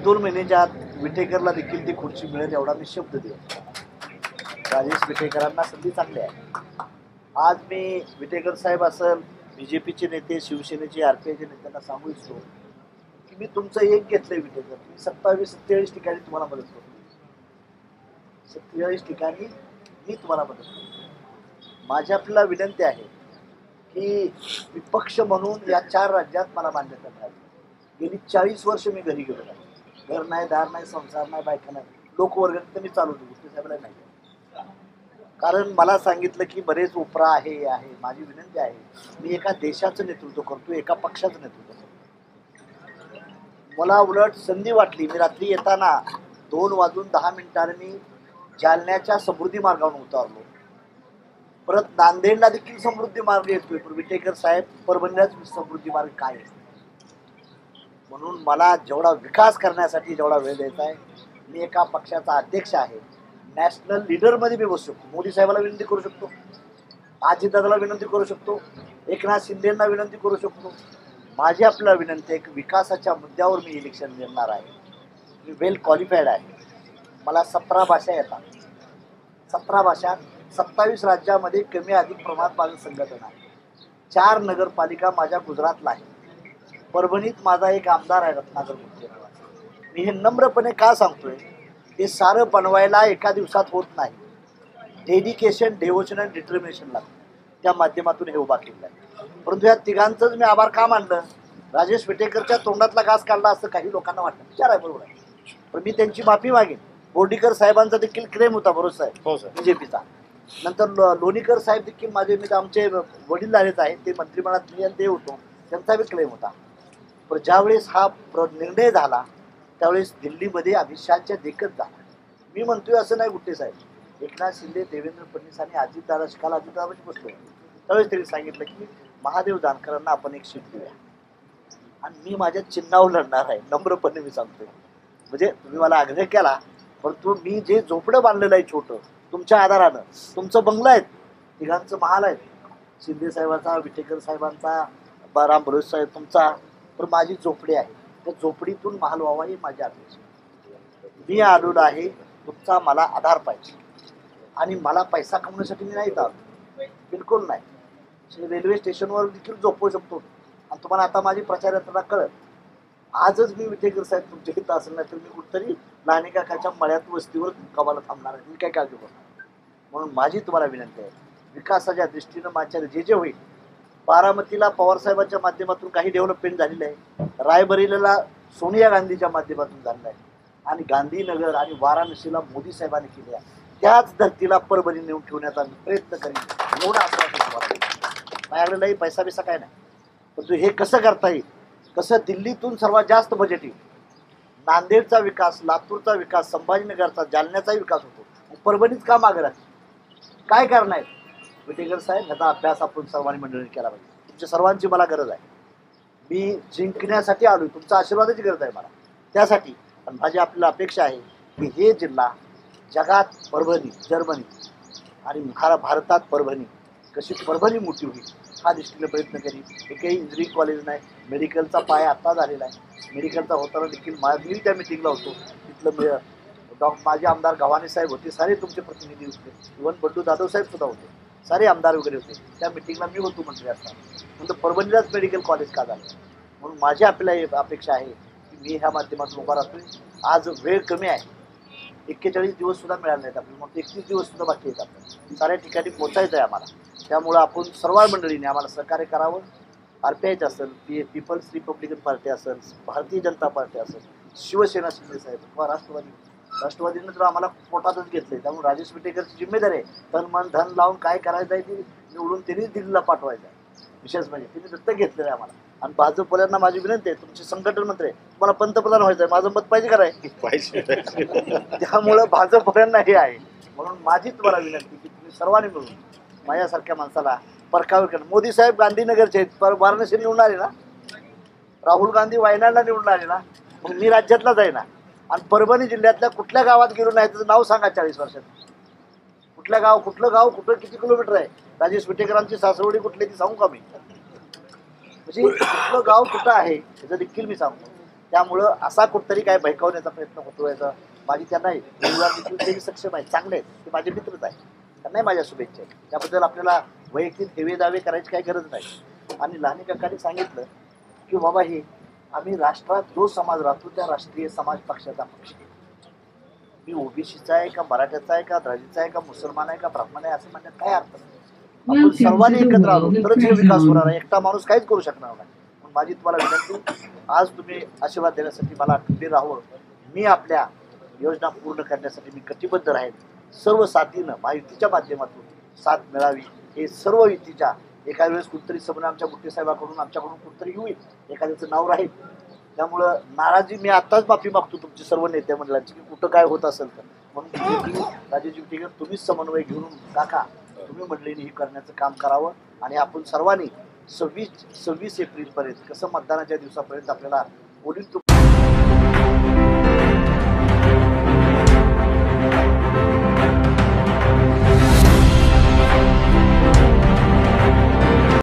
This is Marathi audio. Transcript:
1-2 महिन्याच्या आत विटेकरला देखील ती खुर्ची मिळेल एवढा मी शब्द देतो. राजेश विटेकरांना संधी चांगली आहे. आज मी विटेकर साहेब असेल, बीजेपीचे नेते, शिवसेनेचे, आरपीआयचे नेत्यांना सांगू इच्छितो की मी तुमचं एक घेतलंय विटेकर, मी 27-47 ठिकाणी तुम्हाला मदत करतो. 47 ठिकाणी मी तुम्हाला मदत करतो. माझी आपल्याला विनंती आहे की विपक्ष म्हणून या 4 राज्यात मला मान्यता मिळाली. गेली 40 वर्ष मी घरी गेलो नाही. घर नाही, दार नाही, संसार नाही, बायका नाही, लोकवर्गणी तर मी चालवतो, गुप्ते साहेबांना नाही. कारण मला सांगितलं की बरेच उपरा आहे, हे आहे. माझी विनंती आहे, मी एका देशाचं नेतृत्व करतो, एका पक्षाचं नेतृत्व करतो. मला उलट संधी वाटली. मी रात्री येताना 2:10 मी जालन्याच्या समृद्धी मार्गावरून उतरलो. परत नांदेडला देखील समृद्धी मार्ग येतोय, पण विटेकर साहेब परभणीलाच समृद्धी मार्ग काय आहे. म्हणून मला जेवढा विकास करण्यासाठी जेवढा वेळ द्यायचा आहे, मी एका पक्षाचा अध्यक्ष आहे, नॅशनल लीडरमध्ये मी बसू शकतो. मोदी साहेबाला विनंती करू शकतो, अजितदादाला विनंती करू शकतो, एकनाथ शिंदेंना विनंती करू शकतो. माझी आपल्याला विनंती आहे की विकासाच्या मुद्द्यावर मी इलेक्शन लढणार आहे. मी वेल क्वालिफाईड आहे. मला 17 भाषा येतात. 17 भाषा, 27 राज्यामध्ये कमी अधिक प्रमाणात माझं संघटन आहे. 4 नगरपालिका माझ्या गुजरातला आहे. परभणीत माझा एक आमदार आहे, रत्नाकर गुप्ते नावाचा. मी हे नम्रपणे का सांगतोय, ते सारं बनवायला एका दिवसात होत नाही. डेडिकेशन, डेव्होशन आणि डिटर्मिनेशन लागतं. त्या माध्यमातून हे उभा केलं आहे. परंतु या तिघांचंच मी आभार का मानलं, राजेश विटेकरच्या तोंडातला घास काढला असं काही लोकांना वाटतं. विचार आहे, बरोबर आहे, पण मी त्यांची माफी मागेन. बोर्डीकर साहेबांचा देखील क्लेम होता, बरोबर साहेब, बीजेपीचा. नंतर लोणीकर साहेब देखील माझे मित्र, आमचे वडील झालेच आहेत, ते मंत्रिमंडळात मी ते होतो, त्यांचा बी क्लेम होता. पण ज्यावेळेस हा निर्णय झाला त्यावेळेस दिल्लीमध्ये अमित शहाच्या देखत झाला. मी म्हणतोय असं नाही गुट्टे साहेब, एकनाथ शिंदे, देवेंद्र फडणवीस आणि अजितदादा शिकाला अजितदादाची बसलो. त्यावेळेस त्यांनी सांगितलं की महादेव जानकरांना आपण एक सीट देऊया आणि मी माझ्या चिन्हावर लढणार आहे. नम्रपणे मी सांगतोय. म्हणजे तुम्ही मला आग्रह केला, परंतु मी जे झोपडं बांधलेलं आहे छोटं, तुमच्या आधारानं, तुमचं बंगलं आहेत, तिघांचं महाल आहेत, शिंदे साहेबांचा, विटेकर साहेबांचा, राम भरोसे साहेब तुमचा, तर माझी झोपडी आहे. त्या झोपडीतून महाल व्हावा ही माझी अपेक्षा. मी आलेलो आहे, तुमचा मला आधार पाहिजे. आणि मला पैसा कमवण्यासाठी मी नाही येत, बिलकुल नाही. रेल्वे स्टेशनवर देखील झोपवू शकतो. आणि तुम्हाला आता माझी प्रचार यात्रा कळत. आजच मी विटेकर साहेब तुमच्या इथं असेल नाही तर मी कुठतरी लहानी काकाच्या मळ्यात वस्तीवर कामाला थांबणार आहे. मी काय काळजी करणार. म्हणून माझी तुम्हाला विनंती आहे, विकासाच्या दृष्टीनं माझ्या जे जे होईल, बारामतीला पवारसाहेबांच्या माध्यमातून काही डेव्हलपमेंट झालेलं आहे, रायबरेलीला सोनिया गांधीच्या माध्यमातून झालेलं आहे, आणि गांधीनगर आणि वाराणसीला मोदी साहेबांनी केले आहे. त्याच धर्तीला परभणी नेऊन ठेवण्याचा मी प्रयत्न करीन. एवढा माझ्याकडे नाही पैसा बिसा काय नाही, परंतु हे कसं करता येईल, कसं दिल्लीतून सर्वात जास्त बजेट येईल, नांदेडचा विकास, लातूरचा विकास, संभाजीनगरचा, जालन्याचा विकास होतो, परभणीत का मागे राहते, काय करणार आहे. विटेकर साहेब, ह्याचा अभ्यास आपण सर्वांनी मंडळीने केला पाहिजे. तुमच्या सर्वांची मला गरज आहे. मी जिंकण्यासाठी आलोय, तुमचा आशीर्वादाची गरज आहे मला त्यासाठी. पण माझी आपल्याला अपेक्षा आहे की हे जिल्हा जगात परभणी, जर्मनी आणि भारतात परभणी, कशी परभणी मोठी होईल हा दृष्टीने प्रयत्न करीन. एकही इंजिनिअरिंग कॉलेज नाही, मेडिकलचा पाया आत्ता झालेला आहे. मेडिकलचा होताना देखील मी त्या मिटिंगला होतो. तिथलं माझे आमदार गव्हाणे साहेब होते, सारे तुमचे प्रतिनिधी होते, इव्हन बंडू जाधव साहेब सुद्धा होते, सारे आमदार वगैरे होते. त्या मिटिंगला मी होतो मंत्री असताना. म्हणून परभणीलाच मेडिकल कॉलेज का झालं. म्हणून माझी आपल्याला अपेक्षा आहे की मी ह्या माध्यमातून उभा राहतोय. आज वेळ कमी आहे, 41 दिवस सुद्धा मिळाले नाहीत आपल्याला, मग 31 दिवस सुद्धा बाकी आहेत. आपल्याला साऱ्या ठिकाणी पोचायचं आहे आम्हाला. त्यामुळं आपण सर्व मंडळीने आम्हाला सहकार्य करावं. आरपीआयचं असेल, पीपल्स रिपब्लिकन पार्टी असेल, भारतीय जनता पार्टी असेल, शिवसेना शिंदे साहेब किंवा राष्ट्रवादीनं तर आम्हाला पोटातच घेतलंय. त्यामुळे राजेश विटेकरची जिम्मेदारी आहे, तन मन धन लावून काय करायचं आहे ते निवडून त्यांनीच दिल्लीला पाठवायचं आहे. विशेष म्हणजे त्यांनी दत्तक घेतलेलं आहे आम्हाला. आणि भाजपवाल्यांना माझी विनंती आहे, तुमचे संघटन मंत्री आहे, तुम्हाला पंतप्रधान व्हायचं आहे, माझं मत पाहिजे करायचं पाहिजे. त्यामुळं भाजपवाल्यांना हे आहे. म्हणून माझी तुम्हाला विनंती की तुम्ही सर्वांनी मिळून माझ्यासारख्या माणसाला परकावे करणं. मोदी साहेब गांधीनगरचे आहेत, वाराणसी निवडून आले ना, राहुल गांधी वायनाडला निवडून आले ना, मग मी राज्यातलाच आहे ना. आणि परभणी जिल्ह्यातल्या कुठल्या गावात गेलो नाही त्याचं नाव सांगा 40 वर्षात. कुठलं गाव कुठं किती किलोमीटर आहे. राजेश विटेकरांची सासवडी कुठली ती सांगू का मी. म्हणजे कुठलं गाव कुठं आहे त्याचं देखील मी सांगतो. त्यामुळं असा कुठतरी काय भयकावण्याचा प्रयत्न होतो याचा माझी त्यांना देखील सक्षम आहे, चांगले आहेत, ते माझे मित्रच आहे, त्यांनाही माझ्या शुभेच्छा आहेत. त्याबद्दल आपल्याला वैयक्तिक हेवे दावे करायची काही गरज नाही. आणि लहानी काकांनी सांगितलं की बाबा हे आम्ही राष्ट्रात जो समाज राहतो त्या राष्ट्रीय समाज पक्षाचा पक्ष आहे. मी ओबीसीचा आहे का मराठ्याचा आहे का द्रविडचा आहे का मुसलमान आहे का ब्राह्मण आहे असं म्हणण्यात काय अर्थ नाही. आपण सर्वांनी एकत्र आलो तरच हे विकास होणार आहे. एकटा माणूस काहीच करू शकणार नाही. पण माझी तुम्हाला विनंती, आज तुम्ही आशीर्वाद देण्यासाठी मला खंबीर राहावं. मी आपल्या योजना पूर्ण करण्यासाठी मी कटिबद्ध राहील. सर्व साथीनं महायुतीच्या माध्यमातून साथ मिळावी हे सर्व युतीच्या. एका वेळेस कुठतरी समोर आमच्या मुठे साहेबाकडून आमच्याकडून कुठतरी होईल, एखाद्याचं नाव राहील. त्यामुळं नाराजी मी आताच माफी मागतो तुमची सर्व नेते मंडळांची की कुठं काय होत असेल तर. म्हणून राजेश विटेकर तुम्हीच समन्वय घेऊन काका तुम्ही मंडळीने हे करण्याचं काम करावं. आणि आपण सर्वांनी 26 एप्रिलपर्यंत कसं मतदानाच्या दिवसापर्यंत आपल्याला पोलिंग